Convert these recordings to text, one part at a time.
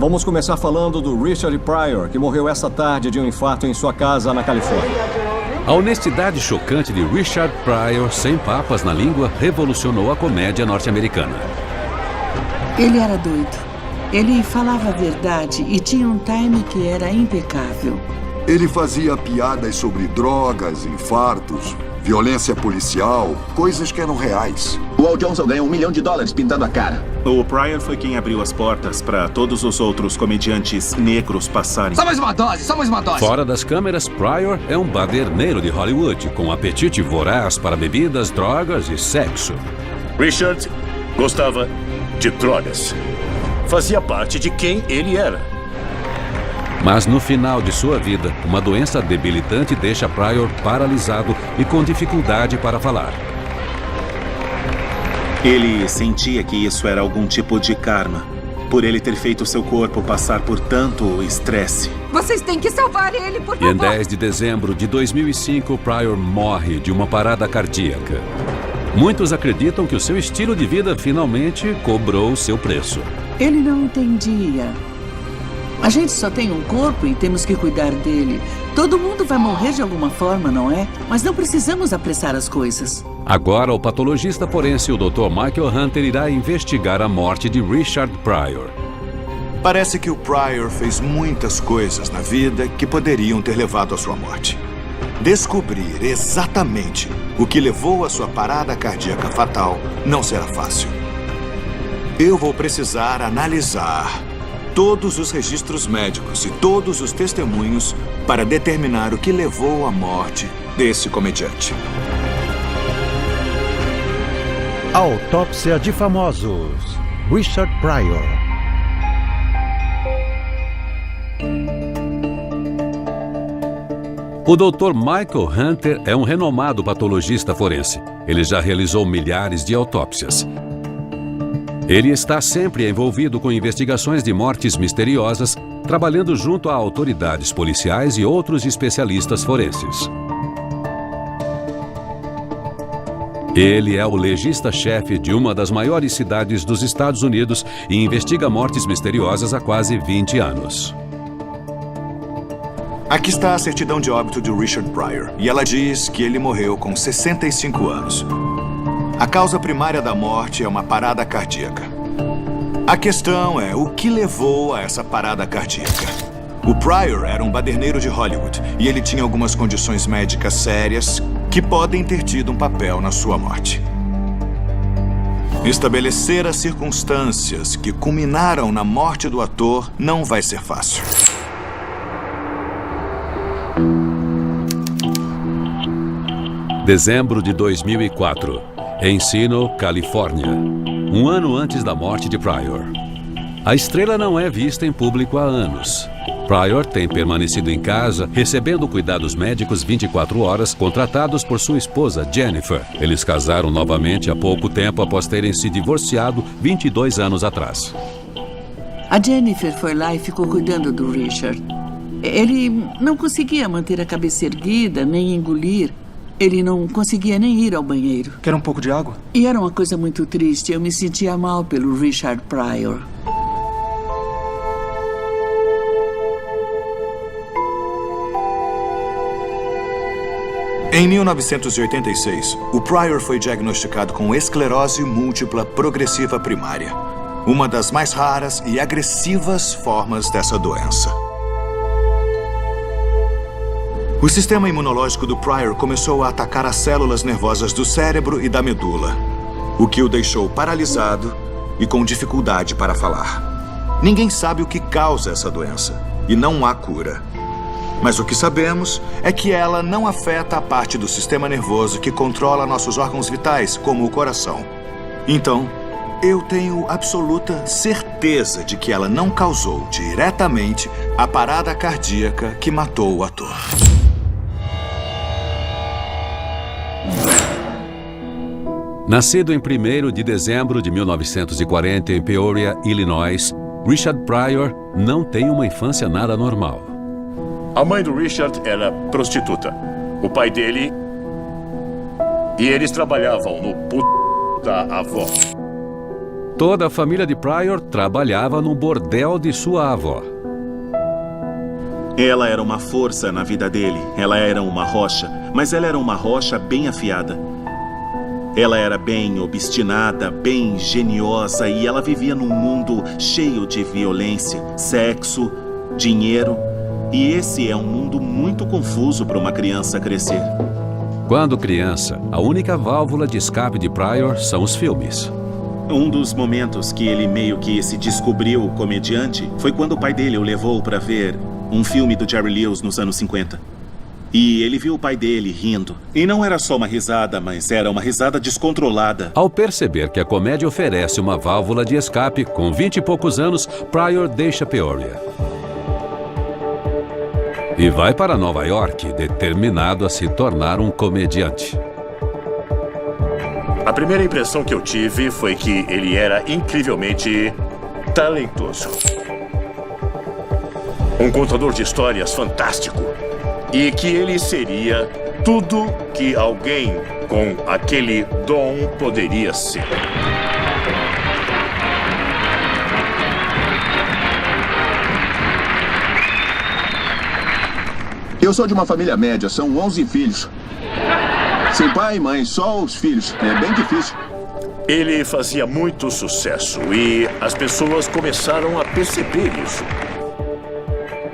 Vamos começar falando do Richard Pryor, que morreu essa tarde de um infarto em sua casa na Califórnia. A honestidade chocante de Richard Pryor, sem papas na língua, revolucionou a comédia norte-americana. Ele era doido. Ele falava a verdade e tinha um time que era impecável. Ele fazia piadas sobre drogas, infartos, violência policial, coisas que eram reais. O Al Johnson ganhou $1 milhão pintando a cara. O Pryor foi quem abriu as portas para todos os outros comediantes negros passarem. Só mais uma dose, só mais uma dose. Fora das câmeras, Pryor é um baderneiro de Hollywood, com apetite voraz para bebidas, drogas e sexo. Richard gostava de drogas. Fazia parte de quem ele era. Mas no final de sua vida, uma doença debilitante deixa Pryor paralisado e com dificuldade para falar. Ele sentia que isso era algum tipo de karma, por ele ter feito seu corpo passar por tanto estresse. Vocês têm que salvar ele, por E em favor. 10 de dezembro de 2005, Pryor morre de uma parada cardíaca. Muitos acreditam que o seu estilo de vida finalmente cobrou seu preço. Ele não entendia. A gente só tem um corpo e temos que cuidar dele. Todo mundo vai morrer de alguma forma, não é? Mas não precisamos apressar as coisas. Agora, o patologista forense, o Dr. Michael Hunter, irá investigar a morte de Richard Pryor. Parece que o Pryor fez muitas coisas na vida que poderiam ter levado à sua morte. Descobrir exatamente o que levou à sua parada cardíaca fatal não será fácil. Eu vou precisar analisar todos os registros médicos e todos os testemunhos para determinar o que levou à morte desse comediante. Autópsia de famosos. Richard Pryor. O Dr. Michael Hunter é um renomado patologista forense. Ele já realizou milhares de autópsias. Ele está sempre envolvido com investigações de mortes misteriosas, trabalhando junto a autoridades policiais e outros especialistas forenses. Ele é o legista-chefe de uma das maiores cidades dos Estados Unidos e investiga mortes misteriosas há quase 20 anos. Aqui está a certidão de óbito de Richard Pryor, e ela diz que ele morreu com 65 anos. A causa primária da morte é uma parada cardíaca. A questão é o que levou a essa parada cardíaca. O Pryor era um baderneiro de Hollywood e ele tinha algumas condições médicas sérias que podem ter tido um papel na sua morte. Estabelecer as circunstâncias que culminaram na morte do ator não vai ser fácil. Dezembro de 2004, Encino, Califórnia. Um ano antes da morte de Pryor. A estrela não é vista em público há anos. Pryor tem permanecido em casa, recebendo cuidados médicos 24 horas, contratados por sua esposa, Jennifer. Eles casaram novamente há pouco tempo após terem se divorciado 22 anos atrás. A Jennifer foi lá e ficou cuidando do Richard. Ele não conseguia manter a cabeça erguida, nem engolir. Ele não conseguia nem ir ao banheiro. Quer um pouco de água? E era uma coisa muito triste. Eu me sentia mal pelo Richard Pryor. Em 1986, o Pryor foi diagnosticado com esclerose múltipla progressiva primária, uma das mais raras e agressivas formas dessa doença. O sistema imunológico do Pryor começou a atacar as células nervosas do cérebro e da medula, o que o deixou paralisado e com dificuldade para falar. Ninguém sabe o que causa essa doença e não há cura. Mas o que sabemos é que ela não afeta a parte do sistema nervoso que controla nossos órgãos vitais, como o coração. Então, eu tenho absoluta certeza de que ela não causou diretamente a parada cardíaca que matou o ator. Nascido em 1º de dezembro de 1940 em Peoria, Illinois, Richard Pryor não tem uma infância nada normal. A mãe do Richard era prostituta. O pai dele... E eles trabalhavam no da avó. Toda a família de Pryor trabalhava no bordel de sua avó. Ela era uma força na vida dele. Ela era uma rocha, mas ela era uma rocha bem afiada. Ela era bem obstinada, bem geniosa e ela vivia num mundo cheio de violência, sexo, dinheiro. E esse é um mundo muito confuso para uma criança crescer. Quando criança, a única válvula de escape de Pryor são os filmes. Um dos momentos que ele meio que se descobriu comediante foi quando o pai dele o levou para ver um filme do Jerry Lewis nos anos 50. E ele viu o pai dele rindo. E não era só uma risada, mas era uma risada descontrolada. Ao perceber que a comédia oferece uma válvula de escape, com 20 e poucos anos, Pryor deixa Peoria e vai para Nova York, determinado a se tornar um comediante. A primeira impressão que eu tive foi que ele era incrivelmente talentoso. Um contador de histórias fantástico. E que ele seria tudo que alguém com aquele dom poderia ser. Eu sou de uma família média, são 11 filhos. Sem pai e mãe, só os filhos. É bem difícil. Ele fazia muito sucesso e as pessoas começaram a perceber isso.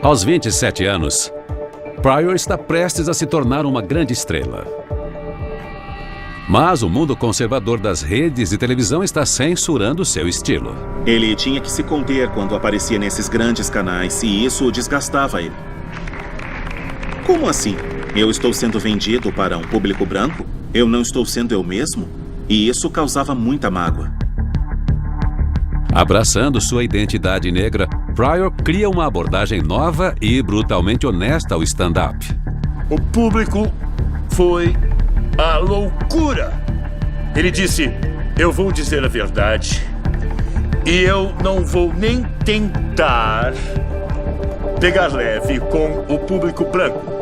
Aos 27 anos, Pryor está prestes a se tornar uma grande estrela. Mas o mundo conservador das redes de televisão está censurando seu estilo. Ele tinha que se conter quando aparecia nesses grandes canais e isso o desgastava ele. Como assim? Eu estou sendo vendido para um público branco? Eu não estou sendo eu mesmo? E isso causava muita mágoa. Abraçando sua identidade negra, Pryor cria uma abordagem nova e brutalmente honesta ao stand-up. O público foi a loucura. Ele disse, eu vou dizer a verdade e eu não vou nem tentar pegar leve com o público branco.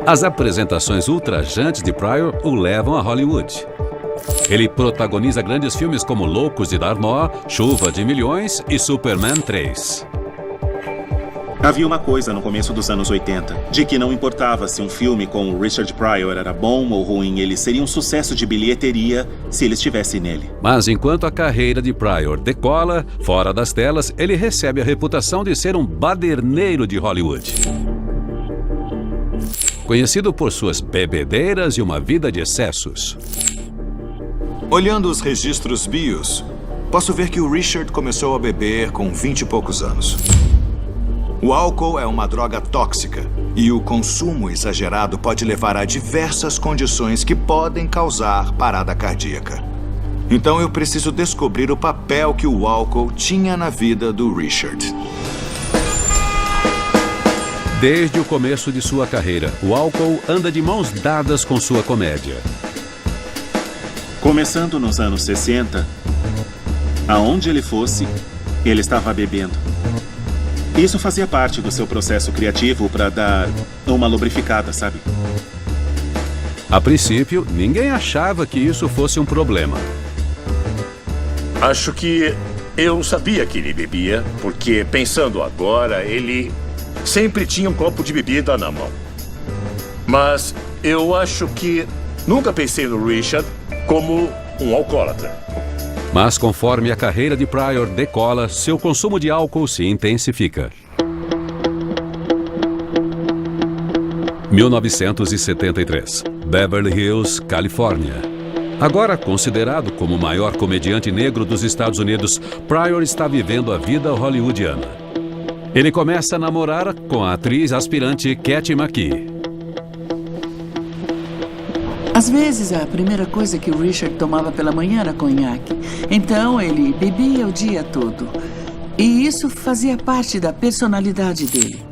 As apresentações ultrajantes de Pryor o levam a Hollywood. Ele protagoniza grandes filmes como Loucos de Dar Nó, Chuva de Milhões e Superman 3. Havia uma coisa no começo dos anos 80, de que não importava se um filme com o Richard Pryor era bom ou ruim, ele seria um sucesso de bilheteria se ele estivesse nele. Mas enquanto a carreira de Pryor decola, fora das telas, ele recebe a reputação de ser um baderneiro de Hollywood. Conhecido por suas bebedeiras e uma vida de excessos. Olhando os registros BIOS, posso ver que o Richard começou a beber com 20 e poucos anos. O álcool é uma droga tóxica e o consumo exagerado pode levar a diversas condições que podem causar parada cardíaca. Então eu preciso descobrir o papel que o álcool tinha na vida do Richard. Desde o começo de sua carreira, o álcool anda de mãos dadas com sua comédia. Começando nos anos 60, aonde ele fosse, ele estava bebendo. Isso fazia parte do seu processo criativo para dar uma lubrificada, sabe? A princípio, ninguém achava que isso fosse um problema. Acho que eu sabia que ele bebia, porque pensando agora, ele sempre tinha um copo de bebida na mão. Mas eu acho que nunca pensei no Richard como um alcoólatra. Mas conforme a carreira de Pryor decola, seu consumo de álcool se intensifica. 1973, Beverly Hills, Califórnia. Agora considerado como o maior comediante negro dos Estados Unidos, Pryor está vivendo a vida hollywoodiana. Ele começa a namorar com a atriz aspirante Kathy McKee. Às vezes, a primeira coisa que o Richard tomava pela manhã era conhaque. Então, ele bebia o dia todo. E isso fazia parte da personalidade dele.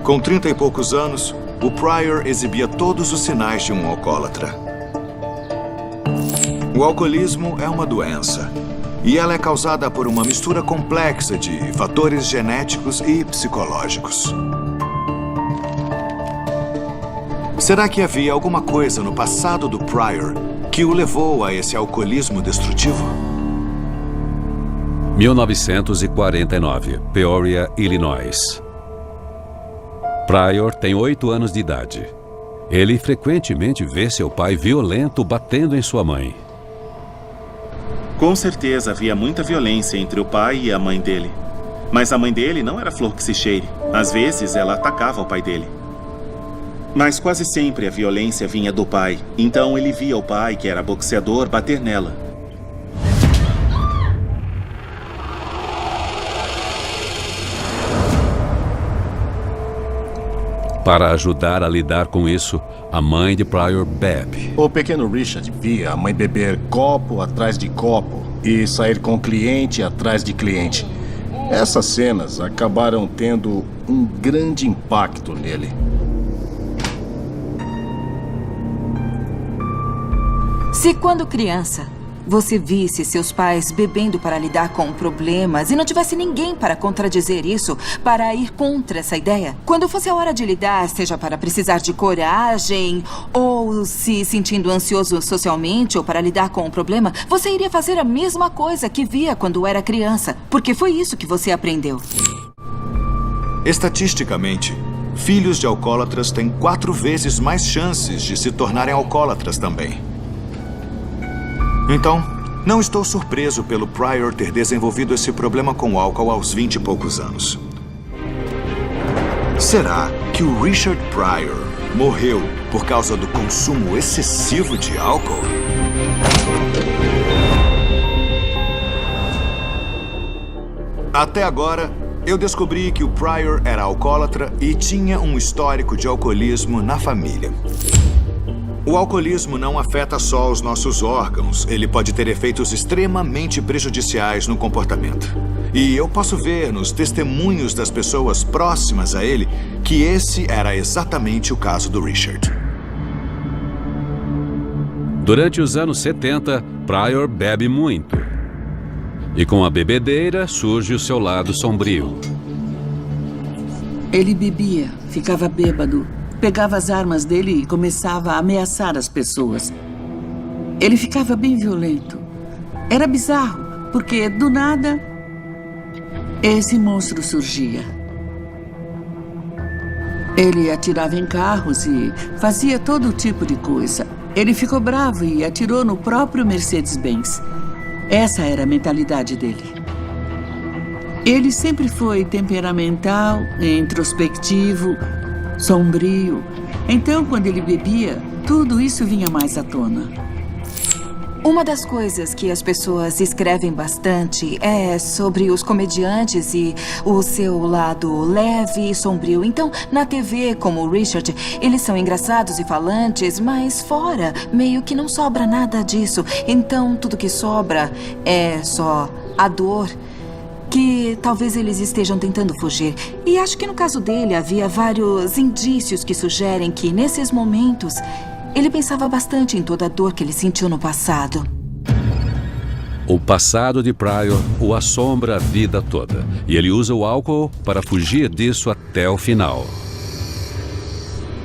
Com 30 e poucos anos, o Pryor exibia todos os sinais de um alcoólatra. O alcoolismo é uma doença. E ela é causada por uma mistura complexa de fatores genéticos e psicológicos. Será que havia alguma coisa no passado do Pryor que o levou a esse alcoolismo destrutivo? 1949, Peoria, Illinois. Pryor tem 8 anos de idade. Ele frequentemente vê seu pai violento batendo em sua mãe. Com certeza havia muita violência entre o pai e a mãe dele. Mas a mãe dele não era flor que se cheire. Às vezes ela atacava o pai dele. Mas quase sempre a violência vinha do pai. Então ele via o pai, que era boxeador, bater nela. Para ajudar a lidar com isso, a mãe de Pryor bebe. O pequeno Richard via a mãe beber copo atrás de copo e sair com cliente atrás de cliente. Essas cenas acabaram tendo um grande impacto nele. Se quando criança você visse seus pais bebendo para lidar com problemas e não tivesse ninguém para contradizer isso, para ir contra essa ideia, quando fosse a hora de lidar, seja para precisar de coragem ou se sentindo ansioso socialmente ou para lidar com um problema, você iria fazer a mesma coisa que via quando era criança, porque foi isso que você aprendeu. Estatisticamente, filhos de alcoólatras têm 4 vezes mais chances de se tornarem alcoólatras também. Então, não estou surpreso pelo Pryor ter desenvolvido esse problema com o álcool aos 20 e poucos anos. Será que o Richard Pryor morreu por causa do consumo excessivo de álcool? Até agora, eu descobri que o Pryor era alcoólatra e tinha um histórico de alcoolismo na família. O alcoolismo não afeta só os nossos órgãos, ele pode ter efeitos extremamente prejudiciais no comportamento. E eu posso ver nos testemunhos das pessoas próximas a ele que esse era exatamente o caso do Richard. Durante os anos 70, Pryor bebe muito. E com a bebedeira surge o seu lado sombrio. Ele bebia, ficava bêbado. Pegava as armas dele e começava a ameaçar as pessoas. Ele ficava bem violento. Era bizarro, porque do nada, esse monstro surgia. Ele atirava em carros e fazia todo tipo de coisa. Ele ficou bravo e atirou no próprio Mercedes-Benz. Essa era a mentalidade dele. Ele sempre foi temperamental, introspectivo, sombrio. Então, quando ele bebia, tudo isso vinha mais à tona. Uma das coisas que as pessoas escrevem bastante é sobre os comediantes e o seu lado leve e sombrio. Então, na TV, como o Richard, eles são engraçados e falantes, mas fora, meio que não sobra nada disso. Então, tudo que sobra é só a dor que talvez eles estejam tentando fugir. E acho que no caso dele havia vários indícios que sugerem que, nesses momentos, ele pensava bastante em toda a dor que ele sentiu no passado. O passado de Pryor o assombra a vida toda. E ele usa o álcool para fugir disso até o final.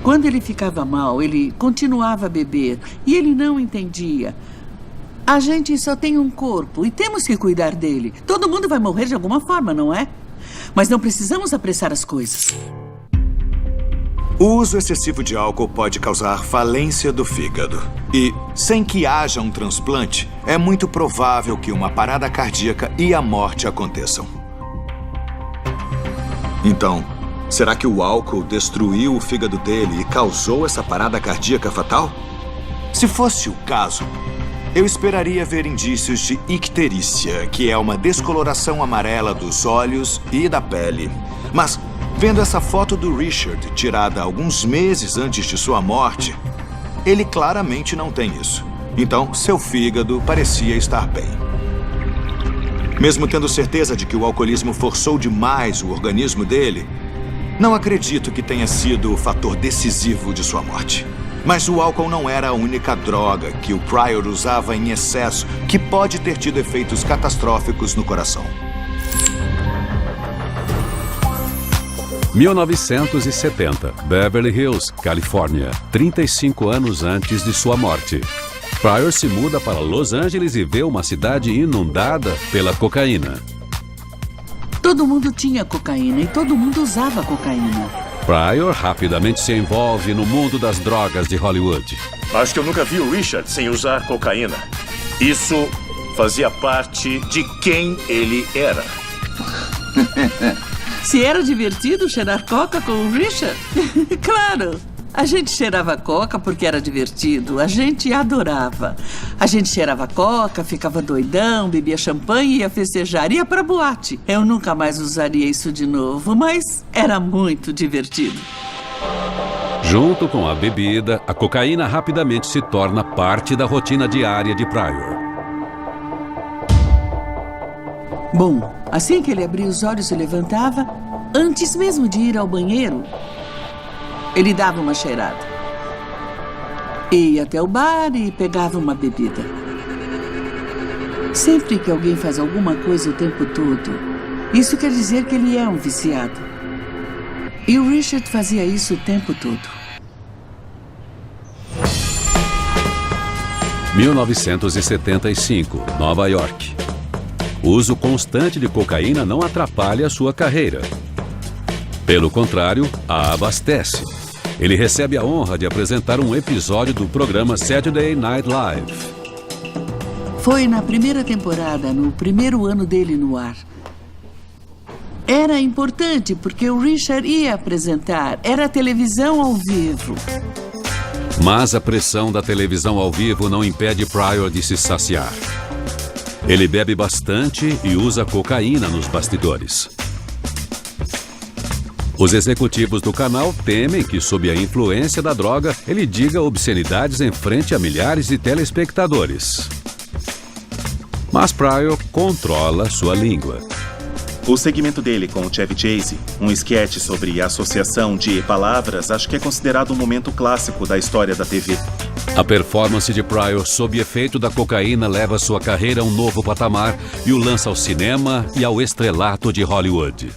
Quando ele ficava mal, ele continuava a beber. E ele não entendia. A gente só tem um corpo e temos que cuidar dele. Todo mundo vai morrer de alguma forma, não é? Mas não precisamos apressar as coisas. O uso excessivo de álcool pode causar falência do fígado. E, sem que haja um transplante, é muito provável que uma parada cardíaca e a morte aconteçam. Então, será que o álcool destruiu o fígado dele e causou essa parada cardíaca fatal? Se fosse o caso, eu esperaria ver indícios de icterícia, que é uma descoloração amarela dos olhos e da pele. Mas, vendo essa foto do Richard, tirada alguns meses antes de sua morte, ele claramente não tem isso. Então, seu fígado parecia estar bem. Mesmo tendo certeza de que o alcoolismo forçou demais o organismo dele, não acredito que tenha sido o fator decisivo de sua morte. Mas o álcool não era a única droga que o Pryor usava em excesso que pode ter tido efeitos catastróficos no coração. 1970, Beverly Hills, Califórnia, 35 anos antes de sua morte. Pryor se muda para Los Angeles e vê uma cidade inundada pela cocaína. Todo mundo tinha cocaína e todo mundo usava cocaína. Pryor rapidamente se envolve no mundo das drogas de Hollywood. Acho que eu nunca vi o Richard sem usar cocaína. Isso fazia parte de quem ele era. Se era divertido cheirar coca com o Richard? Claro! A gente cheirava coca porque era divertido. A gente adorava. A gente cheirava coca, ficava doidão, bebia champanhe, ia festejar, ia pra boate. Eu nunca mais usaria isso de novo, mas era muito divertido. Junto com a bebida, a cocaína rapidamente se torna parte da rotina diária de Pryor. Bom, assim que ele abria os olhos e levantava, antes mesmo de ir ao banheiro, ele dava uma cheirada. Ia até o bar e pegava uma bebida. Sempre que alguém faz alguma coisa o tempo todo, isso quer dizer que ele é um viciado. E o Richard fazia isso o tempo todo. 1975, Nova York. O uso constante de cocaína não atrapalha a sua carreira. Pelo contrário, a abastece. Ele recebe a honra de apresentar um episódio do programa Saturday Night Live. Foi na primeira temporada, no primeiro ano dele no ar. Era importante porque o Richard ia apresentar. Era televisão ao vivo. Mas a pressão da televisão ao vivo não impede Pryor de se saciar. Ele bebe bastante e usa cocaína nos bastidores. Os executivos do canal temem que, sob a influência da droga, ele diga obscenidades em frente a milhares de telespectadores. Mas Pryor controla sua língua. O segmento dele com o Chevy Chase, um esquete sobre a associação de palavras, acho que é considerado um momento clássico da história da TV. A performance de Pryor sob efeito da cocaína leva sua carreira a um novo patamar e o lança ao cinema e ao estrelato de Hollywood.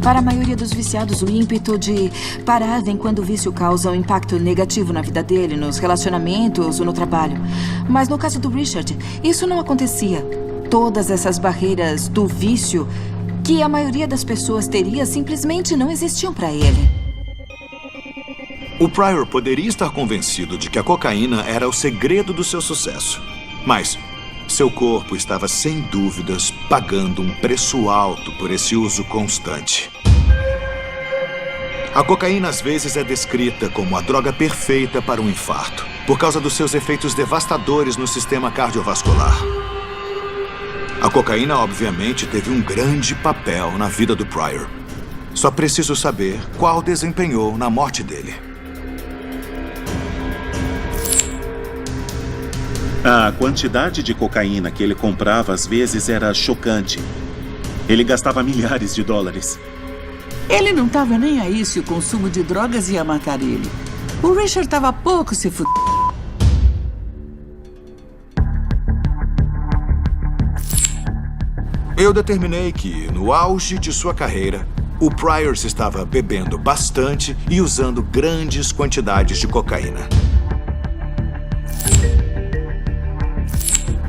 Para a maioria dos viciados, o ímpeto de parar vem quando o vício causa um impacto negativo na vida dele, nos relacionamentos ou no trabalho. Mas no caso do Richard, isso não acontecia. Todas essas barreiras do vício que a maioria das pessoas teria simplesmente não existiam para ele. O Pryor poderia estar convencido de que a cocaína era o segredo do seu sucesso. Mas seu corpo estava, sem dúvidas, pagando um preço alto por esse uso constante. A cocaína às vezes é descrita como a droga perfeita para um infarto, por causa dos seus efeitos devastadores no sistema cardiovascular. A cocaína, obviamente, teve um grande papel na vida do Pryor. Só preciso saber qual desempenhou na morte dele. A quantidade de cocaína que ele comprava às vezes era chocante. Ele gastava milhares de dólares. Ele não estava nem aí se o consumo de drogas ia matar ele. O Richard estava pouco se fudendo. Eu determinei que, no auge de sua carreira, o Pryor se estava bebendo bastante e usando grandes quantidades de cocaína.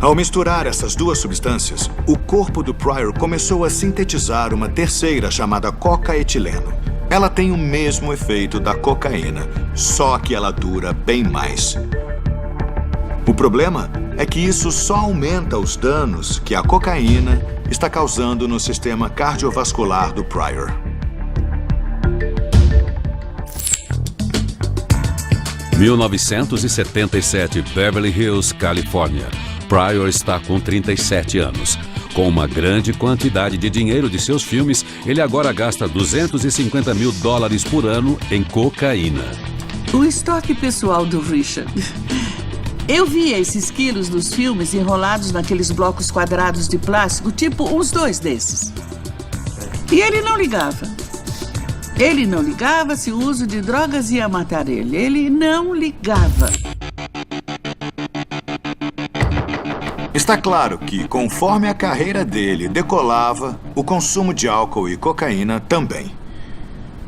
Ao misturar essas duas substâncias, o corpo do Pryor começou a sintetizar uma terceira chamada cocaetileno. Ela tem o mesmo efeito da cocaína, só que ela dura bem mais. O problema é que isso só aumenta os danos que a cocaína está causando no sistema cardiovascular do Pryor. Em 1977, Beverly Hills, Califórnia. Pryor está com 37 anos. Com uma grande quantidade de dinheiro de seus filmes, ele agora gasta $250 mil por ano em cocaína. O estoque pessoal do Richard. Eu via esses quilos dos filmes enrolados naqueles blocos quadrados de plástico, tipo uns 2 desses. E ele não ligava. Ele não ligava se o uso de drogas ia matar ele. Ele não ligava. Está claro que, conforme a carreira dele decolava, o consumo de álcool e cocaína também.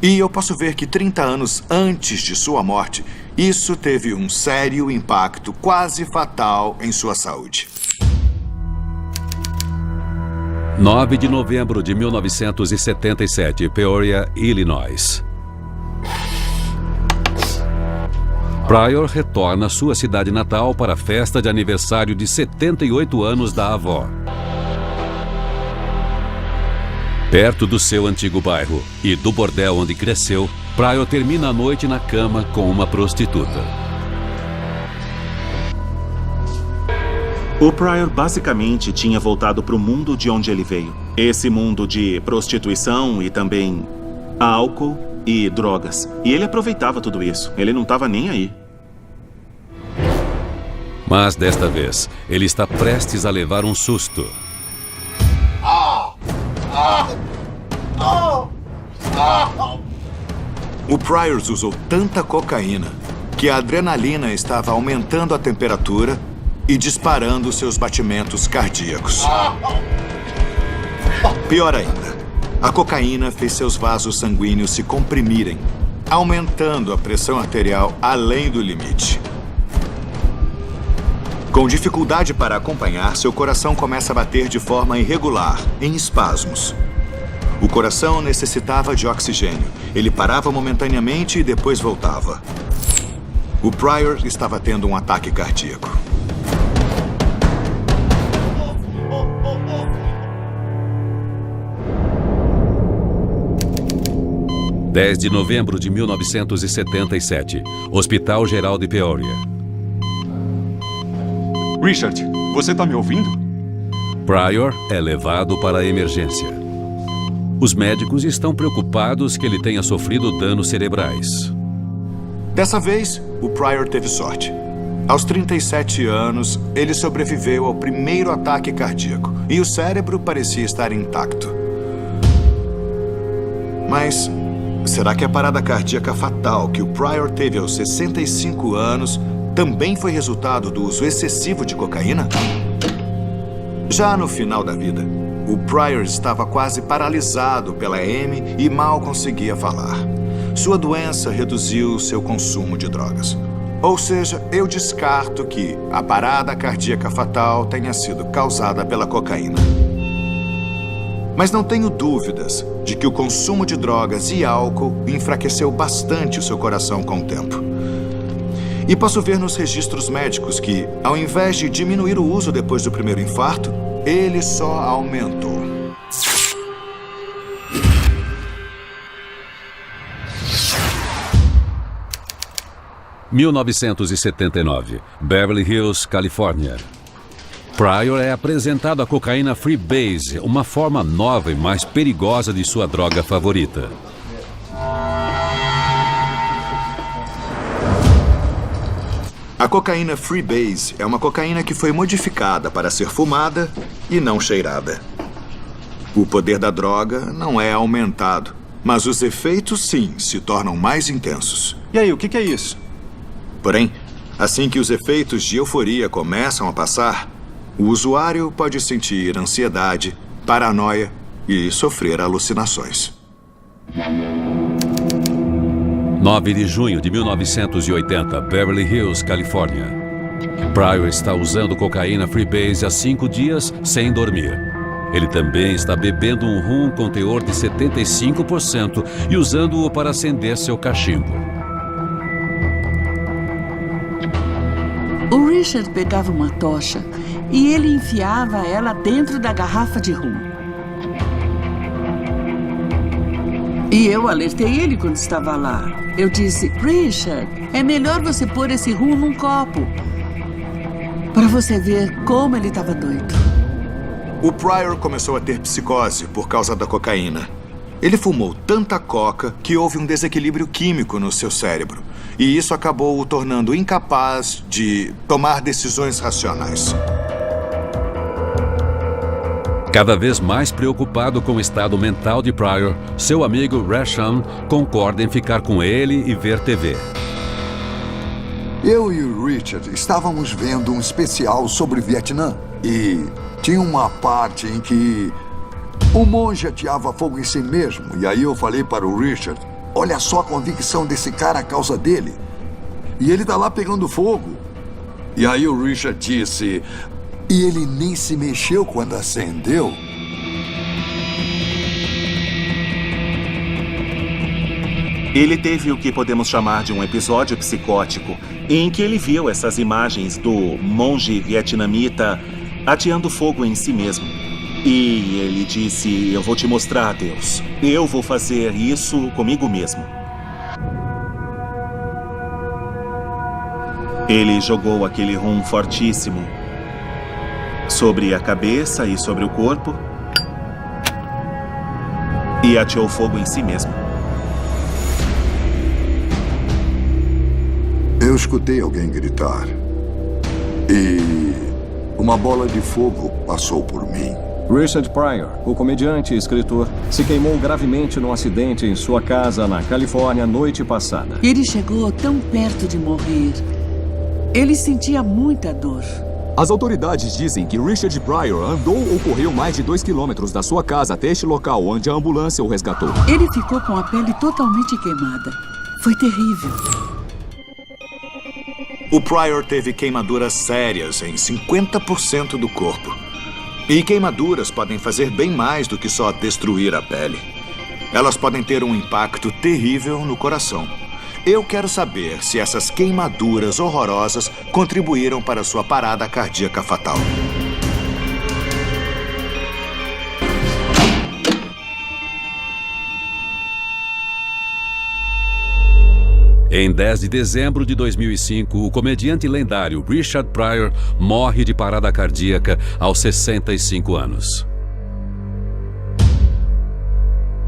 E eu posso ver que 30 anos antes de sua morte, isso teve um sério impacto quase fatal em sua saúde. 9 de novembro de 1977, Peoria, Illinois. Pryor retorna à sua cidade natal para a festa de aniversário de 78 anos da avó. Perto do seu antigo bairro e do bordel onde cresceu, Pryor termina a noite na cama com uma prostituta. O Pryor basicamente tinha voltado para o mundo de onde ele veio. Esse mundo de prostituição e também álcool e drogas. E ele aproveitava tudo isso. Ele não estava nem aí. Mas desta vez, ele está prestes a levar um susto. O Pryor usou tanta cocaína que a adrenalina estava aumentando a temperatura e disparando seus batimentos cardíacos. Pior ainda, a cocaína fez seus vasos sanguíneos se comprimirem, aumentando a pressão arterial além do limite. Com dificuldade para acompanhar, seu coração começa a bater de forma irregular, em espasmos. O coração necessitava de oxigênio. Ele parava momentaneamente e depois voltava. O Pryor estava tendo um ataque cardíaco. – 10 de novembro de 1977, Hospital Geral de Peoria. Richard, você tá me ouvindo? Pryor é levado para a emergência. Os médicos estão preocupados que ele tenha sofrido danos cerebrais. Dessa vez, o Pryor teve sorte. Aos 37 anos, ele sobreviveu ao primeiro ataque cardíaco e o cérebro parecia estar intacto. Mas será que a parada cardíaca fatal que o Pryor teve aos 65 anos também foi resultado do uso excessivo de cocaína? Já no final da vida, o Pryor estava quase paralisado pela M e mal conseguia falar. Sua doença reduziu seu consumo de drogas. Ou seja, eu descarto que a parada cardíaca fatal tenha sido causada pela cocaína. Mas não tenho dúvidas de que o consumo de drogas e álcool enfraqueceu bastante o seu coração com o tempo. E posso ver nos registros médicos que, ao invés de diminuir o uso depois do primeiro infarto, ele só aumentou. – 1979, Beverly Hills, Califórnia. Pryor é apresentado a cocaína Freebase, uma forma nova e mais perigosa de sua droga favorita. A cocaína Freebase é uma cocaína que foi modificada para ser fumada e não cheirada. O poder da droga não é aumentado, mas os efeitos, sim, se tornam mais intensos. E aí, o que é isso? Porém, assim que os efeitos de euforia começam a passar, o usuário pode sentir ansiedade, paranoia e sofrer alucinações. 9 de junho de 1980, Beverly Hills, Califórnia. Pryor está usando cocaína Freebase há 5 dias sem dormir. Ele também está bebendo um rum com teor de 75% e usando-o para acender seu cachimbo. O Richard pegava uma tocha e ele enfiava ela dentro da garrafa de rum. E eu alertei ele quando estava lá. Eu disse, Richard, é melhor você pôr esse rum num copo. Para você ver como ele estava doido. O Pryor começou a ter psicose por causa da cocaína. Ele fumou tanta coca que houve um desequilíbrio químico no seu cérebro. E isso acabou o tornando incapaz de tomar decisões racionais. Cada vez mais preocupado com o estado mental de Pryor, seu amigo Rasham concorda em ficar com ele e ver TV. Eu e o Richard estávamos vendo um especial sobre o Vietnã e tinha uma parte em que o monge ateava fogo em si mesmo. E aí eu falei para o Richard, Olha só a convicção desse cara a causa dele. E ele tá lá pegando fogo. E aí o Richard disse... E ele nem se mexeu quando acendeu. Ele teve o que podemos chamar de um episódio psicótico, em que ele viu essas imagens do monge vietnamita ateando fogo em si mesmo. E ele disse, eu vou te mostrar, Deus. Eu vou fazer isso comigo mesmo. Ele jogou aquele rum fortíssimo sobre a cabeça e sobre o corpo e ateou fogo em si mesmo. Eu escutei alguém gritar. E uma bola de fogo passou por mim. Richard Pryor, o comediante e escritor, se queimou gravemente num acidente em sua casa na Califórnia noite passada. Ele chegou tão perto de morrer. Ele sentia muita dor. As autoridades dizem que Richard Pryor andou ou correu mais de 2 quilômetros da sua casa até este local, onde a ambulância o resgatou. Ele ficou com a pele totalmente queimada. Foi terrível. O Pryor teve queimaduras sérias em 50% do corpo. E queimaduras podem fazer bem mais do que só destruir a pele. Elas podem ter um impacto terrível no coração. Eu quero saber se essas queimaduras horrorosas contribuíram para sua parada cardíaca fatal. Em 10 de dezembro de 2005, o comediante lendário Richard Pryor morre de parada cardíaca aos 65 anos.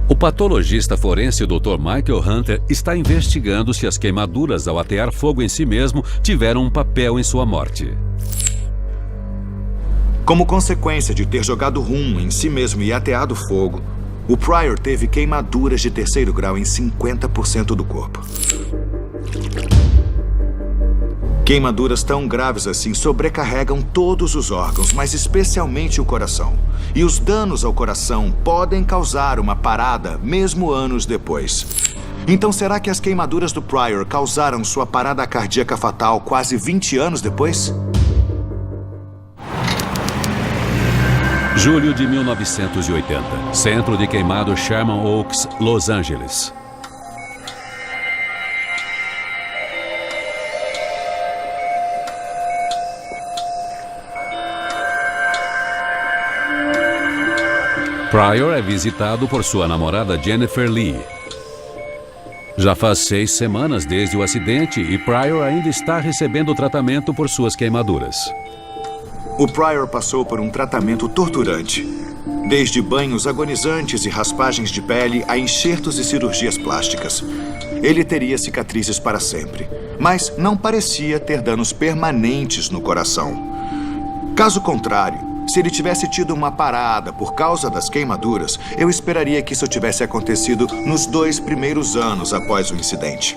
O patologista forense Dr. Michael Hunter está investigando se as queimaduras ao atear fogo em si mesmo tiveram um papel em sua morte. Como consequência de ter jogado rum em si mesmo e ateado fogo, o Pryor teve queimaduras de 3º grau em 50% do corpo. Queimaduras tão graves assim sobrecarregam todos os órgãos, mas especialmente o coração. E os danos ao coração podem causar uma parada mesmo anos depois. Então será que as queimaduras do Pryor causaram sua parada cardíaca fatal quase 20 anos depois? Julho de 1980. Centro de queimado Sherman Oaks, Los Angeles. Pryor é visitado por sua namorada Jennifer Lee. Já faz 6 semanas desde o acidente e Pryor ainda está recebendo tratamento por suas queimaduras. O Pryor passou por um tratamento torturante. Desde banhos agonizantes e raspagens de pele a enxertos e cirurgias plásticas. Ele teria cicatrizes para sempre, mas não parecia ter danos permanentes no coração. Caso contrário, se ele tivesse tido uma parada por causa das queimaduras, eu esperaria que isso tivesse acontecido nos 2 primeiros anos após o incidente.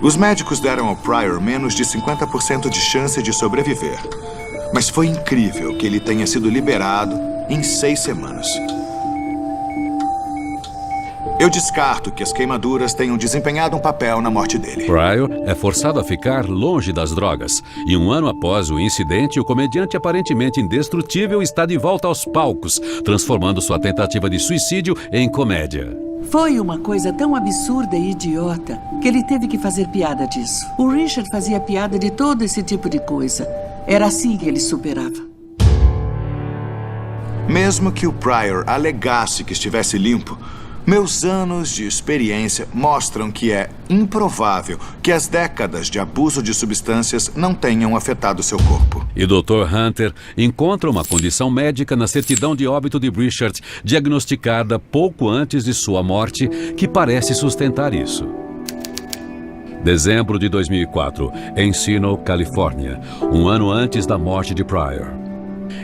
Os médicos deram ao Pryor menos de 50% de chance de sobreviver. Mas foi incrível que ele tenha sido liberado em 6 semanas. Eu descarto que as queimaduras tenham desempenhado um papel na morte dele. Pryor é forçado a ficar longe das drogas. E 1 ano após o incidente, o comediante aparentemente indestrutível está de volta aos palcos, transformando sua tentativa de suicídio em comédia. Foi uma coisa tão absurda e idiota que ele teve que fazer piada disso. O Richard fazia piada de todo esse tipo de coisa. Era assim que ele superava. Mesmo que o Pryor alegasse que estivesse limpo, meus anos de experiência mostram que é improvável que as décadas de abuso de substâncias não tenham afetado seu corpo. E Dr. Hunter encontra uma condição médica na certidão de óbito de Richard, diagnosticada pouco antes de sua morte, que parece sustentar isso. Dezembro de 2004, Encino, Califórnia, 1 ano antes da morte de Pryor.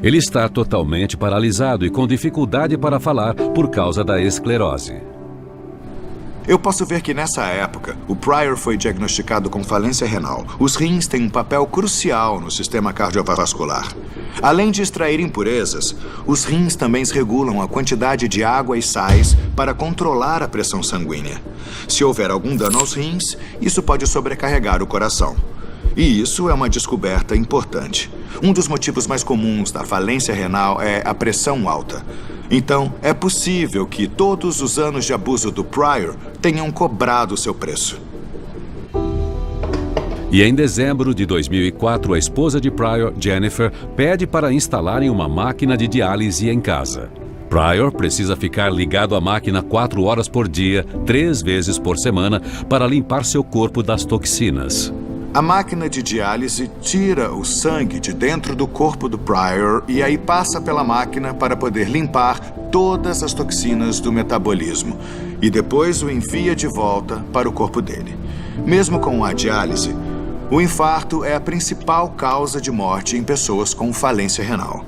Ele está totalmente paralisado e com dificuldade para falar por causa da esclerose. Eu posso ver que nessa época, o Pryor foi diagnosticado com falência renal. Os rins têm um papel crucial no sistema cardiovascular. Além de extrair impurezas, os rins também regulam a quantidade de água e sais para controlar a pressão sanguínea. Se houver algum dano aos rins, isso pode sobrecarregar o coração. E isso é uma descoberta importante. Um dos motivos mais comuns da falência renal é a pressão alta. Então, é possível que todos os anos de abuso do Pryor tenham cobrado seu preço. E em dezembro de 2004, a esposa de Pryor, Jennifer, pede para instalarem uma máquina de diálise em casa. Pryor precisa ficar ligado à máquina 4 horas por dia, 3 vezes por semana, para limpar seu corpo das toxinas. A máquina de diálise tira o sangue de dentro do corpo do Pryor e aí passa pela máquina para poder limpar todas as toxinas do metabolismo. E depois o envia de volta para o corpo dele. Mesmo com a diálise, o infarto é a principal causa de morte em pessoas com falência renal.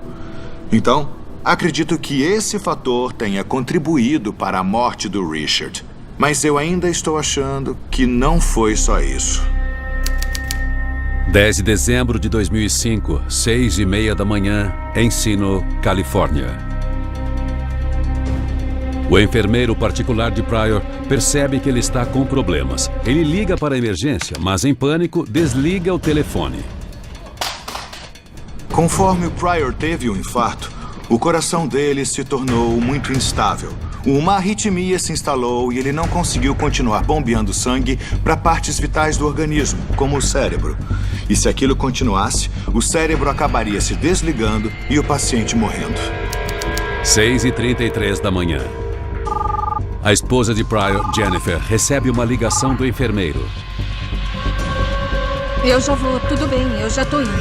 Então, acredito que esse fator tenha contribuído para a morte do Richard. Mas eu ainda estou achando que não foi só isso. 10 de dezembro de 2005, 6:30 da manhã, Encino, Califórnia. O enfermeiro particular de Pryor percebe que ele está com problemas. Ele liga para a emergência, mas em pânico, desliga o telefone. Conforme o Pryor teve o infarto, o coração dele se tornou muito instável. Uma arritmia se instalou e ele não conseguiu continuar bombeando sangue para partes vitais do organismo, como o cérebro. E se aquilo continuasse, o cérebro acabaria se desligando e o paciente morrendo. 6:33 da manhã. A esposa de Pryor, Jennifer, recebe uma ligação do enfermeiro. Eu já vou, tudo bem, eu já tô indo.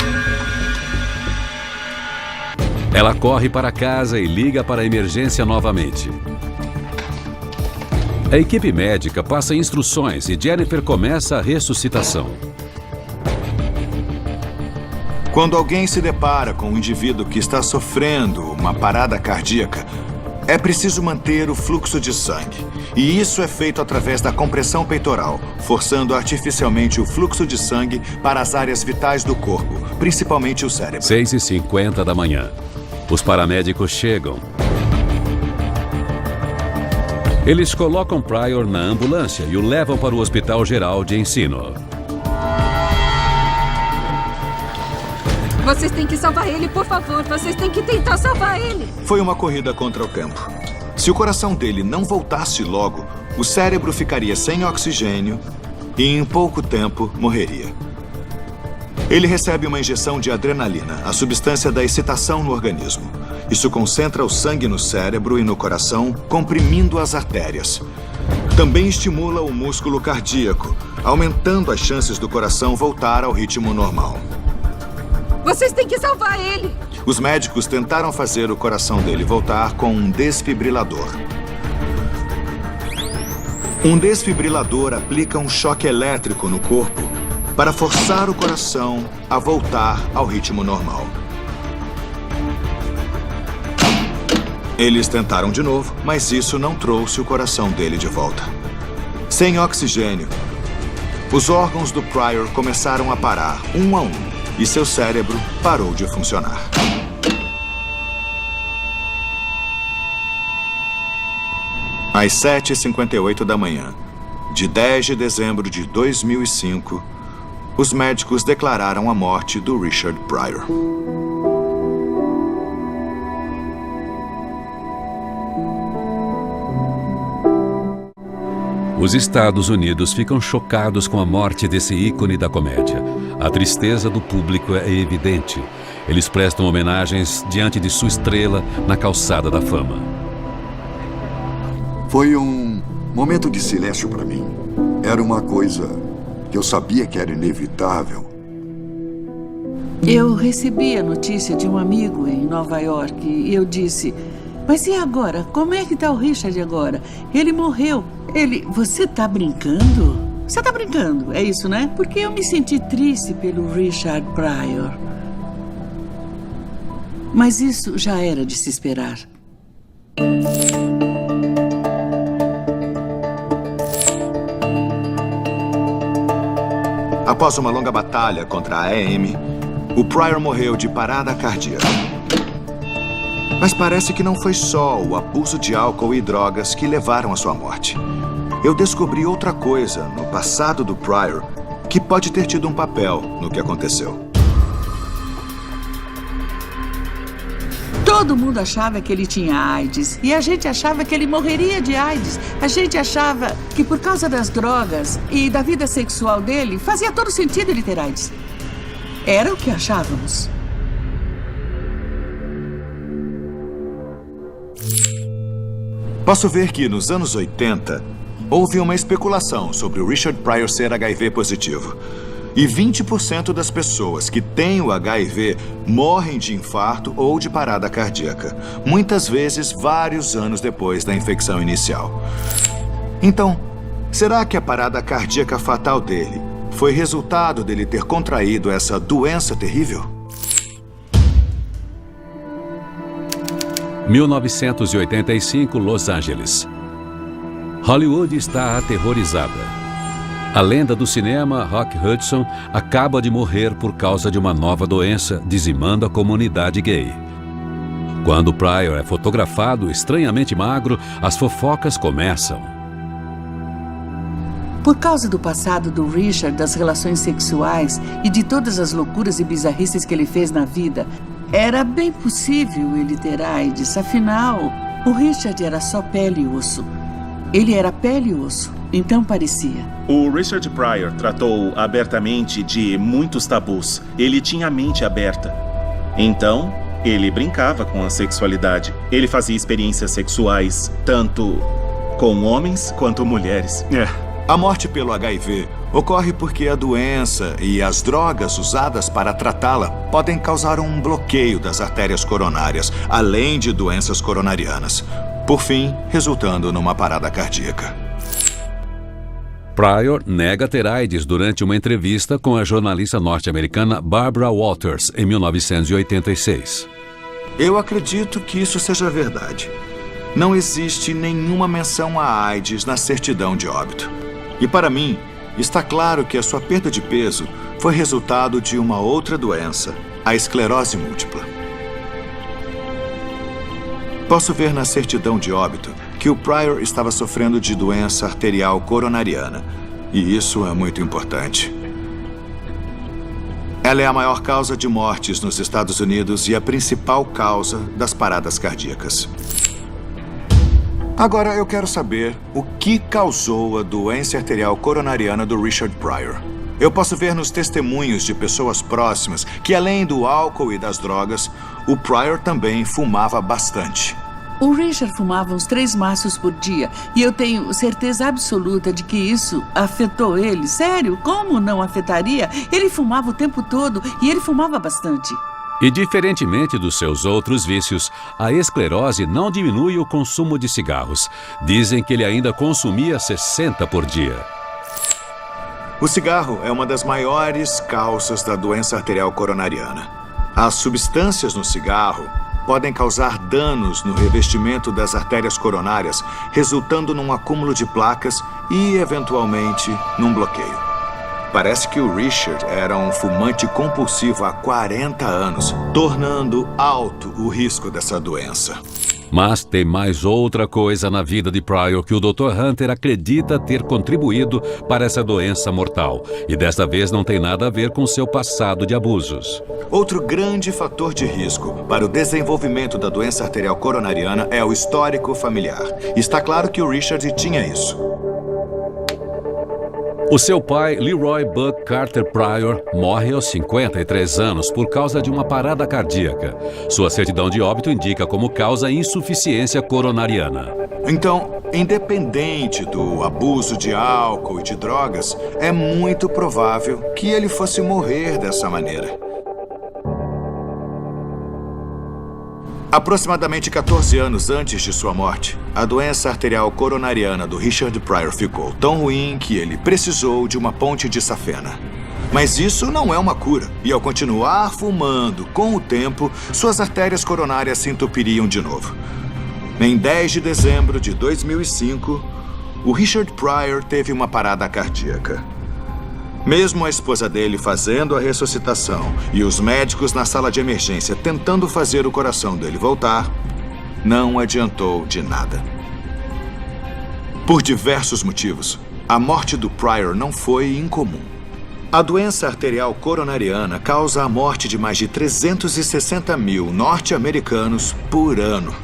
Ela corre para casa e liga para a emergência novamente. A equipe médica passa instruções e Jennifer começa a ressuscitação. Quando alguém se depara com um indivíduo que está sofrendo uma parada cardíaca, é preciso manter o fluxo de sangue. E isso é feito através da compressão peitoral, forçando artificialmente o fluxo de sangue para as áreas vitais do corpo, principalmente o cérebro. 6:50 da manhã. Os paramédicos chegam. Eles colocam Pryor na ambulância e o levam para o Hospital Geral de Encino. Vocês têm que salvar ele, por favor. Vocês têm que tentar salvar ele. Foi uma corrida contra o tempo. Se o coração dele não voltasse logo, o cérebro ficaria sem oxigênio e em pouco tempo morreria. Ele recebe uma injeção de adrenalina, a substância da excitação no organismo. Isso concentra o sangue no cérebro e no coração, comprimindo as artérias. Também estimula o músculo cardíaco, aumentando as chances do coração voltar ao ritmo normal. Vocês têm que salvar ele. Os médicos tentaram fazer o coração dele voltar com um desfibrilador. Um desfibrilador aplica um choque elétrico no corpo para forçar o coração a voltar ao ritmo normal. Eles tentaram de novo, mas isso não trouxe o coração dele de volta. Sem oxigênio, os órgãos do Pryor começaram a parar, um a um, e seu cérebro parou de funcionar. Às 7:58 da manhã, de 10 de dezembro de 2005, os médicos declararam a morte do Richard Pryor. Os Estados Unidos ficam chocados com a morte desse ícone da comédia. A tristeza do público é evidente. Eles prestam homenagens diante de sua estrela na calçada da fama. Foi um momento de silêncio para mim. Era uma coisa que eu sabia que era inevitável. Eu recebi a notícia de um amigo em Nova York e eu disse: mas e agora? Como é que tá o Richard agora? Ele morreu. Você tá brincando? Você tá brincando, é isso, né? Porque eu me senti triste pelo Richard Pryor. Mas isso já era de se esperar. Após uma longa batalha contra a AM, o Pryor morreu de parada cardíaca. Mas parece que não foi só o abuso de álcool e drogas que levaram à sua morte. Eu descobri outra coisa no passado do Pryor que pode ter tido um papel no que aconteceu. Todo mundo achava que ele tinha AIDS e a gente achava que ele morreria de AIDS. A gente achava que por causa das drogas e da vida sexual dele, fazia todo sentido ele ter AIDS. Era o que achávamos. Posso ver que nos anos 80 houve uma especulação sobre o Richard Pryor ser HIV positivo. E 20% das pessoas que têm o HIV morrem de infarto ou de parada cardíaca, muitas vezes vários anos depois da infecção inicial. Então, será que a parada cardíaca fatal dele foi resultado dele ter contraído essa doença terrível? 1985, Los Angeles. Hollywood está aterrorizada. A lenda do cinema, Rock Hudson, acaba de morrer por causa de uma nova doença, dizimando a comunidade gay. Quando Pryor é fotografado estranhamente magro, as fofocas começam. Por causa do passado do Richard, das relações sexuais e de todas as loucuras e bizarrices que ele fez na vida, era bem possível ele ter AIDS. Afinal, o Richard era só pele e osso. Ele era pele e osso, então parecia. O Richard Pryor tratou abertamente de muitos tabus. Ele tinha a mente aberta. Então, ele brincava com a sexualidade. Ele fazia experiências sexuais, tanto com homens quanto mulheres. A morte pelo HIV ocorre porque a doença e as drogas usadas para tratá-la podem causar um bloqueio das artérias coronárias, além de doenças coronarianas. Por fim, resultando numa parada cardíaca. Pryor nega ter AIDS durante uma entrevista com a jornalista norte-americana Barbara Walters, em 1986. Eu acredito que isso seja verdade. Não existe nenhuma menção a AIDS na certidão de óbito. E para mim, está claro que a sua perda de peso foi resultado de uma outra doença, a esclerose múltipla. Posso ver na certidão de óbito que o Pryor estava sofrendo de doença arterial coronariana. E isso é muito importante. Ela é a maior causa de mortes nos Estados Unidos e a principal causa das paradas cardíacas. Agora eu quero saber o que causou a doença arterial coronariana do Richard Pryor. Eu posso ver nos testemunhos de pessoas próximas que, além do álcool e das drogas, o Pryor também fumava bastante. O Richard fumava uns 3 maços por dia e eu tenho certeza absoluta de que isso afetou ele. Sério, como não afetaria? Ele fumava o tempo todo e ele fumava bastante. E diferentemente dos seus outros vícios, a esclerose não diminui o consumo de cigarros. Dizem que ele ainda consumia 60 por dia. O cigarro é uma das maiores causas da doença arterial coronariana. As substâncias no cigarro podem causar danos no revestimento das artérias coronárias, resultando num acúmulo de placas e, eventualmente, num bloqueio. Parece que o Richard era um fumante compulsivo há 40 anos, tornando alto o risco dessa doença. Mas tem mais outra coisa na vida de Pryor que o Dr. Hunter acredita ter contribuído para essa doença mortal. E desta vez não tem nada a ver com seu passado de abusos. Outro grande fator de risco para o desenvolvimento da doença arterial coronariana é o histórico familiar. Está claro que o Richard tinha isso. O seu pai, Leroy Buck Carter Pryor, morre aos 53 anos por causa de uma parada cardíaca. Sua certidão de óbito indica como causa insuficiência coronariana. Então, independente do abuso de álcool e de drogas, é muito provável que ele fosse morrer dessa maneira. Aproximadamente 14 anos antes de sua morte, a doença arterial coronariana do Richard Pryor ficou tão ruim que ele precisou de uma ponte de safena. Mas isso não é uma cura, e ao continuar fumando com o tempo, suas artérias coronárias se entupiriam de novo. Em 10 de dezembro de 2005, o Richard Pryor teve uma parada cardíaca. Mesmo a esposa dele fazendo a ressuscitação e os médicos na sala de emergência tentando fazer o coração dele voltar, não adiantou de nada. Por diversos motivos, a morte do Pryor não foi incomum. A doença arterial coronariana causa a morte de mais de 360 mil norte-americanos por ano.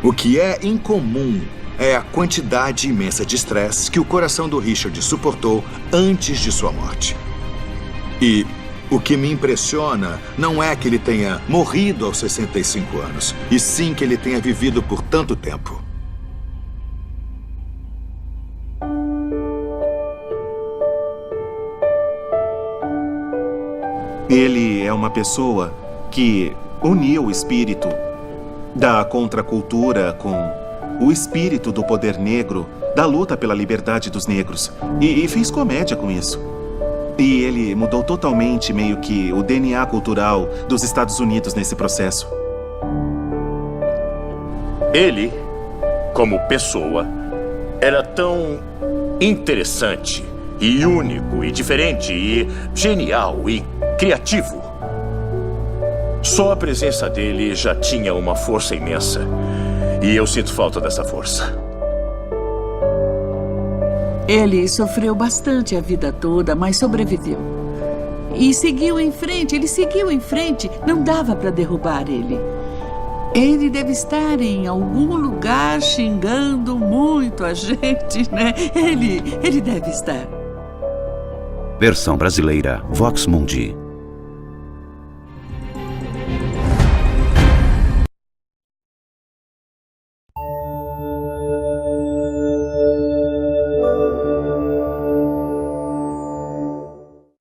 O que é incomum é a quantidade imensa de estresse que o coração do Richard suportou antes de sua morte. E o que me impressiona não é que ele tenha morrido aos 65 anos, e sim que ele tenha vivido por tanto tempo. Ele é uma pessoa que uniu o espírito da contracultura com o espírito do poder negro, da luta pela liberdade dos negros, e fez comédia com isso. E ele mudou totalmente meio que o DNA cultural dos Estados Unidos nesse processo. Ele, como pessoa, era tão interessante e único e diferente e genial e criativo. Só a presença dele já tinha uma força imensa. E eu sinto falta dessa força. Ele sofreu bastante a vida toda, mas sobreviveu. E seguiu em frente, ele seguiu em frente. Não dava para derrubar ele. Ele deve estar em algum lugar xingando muito a gente, né? Ele deve estar. Versão brasileira Vox Mundi.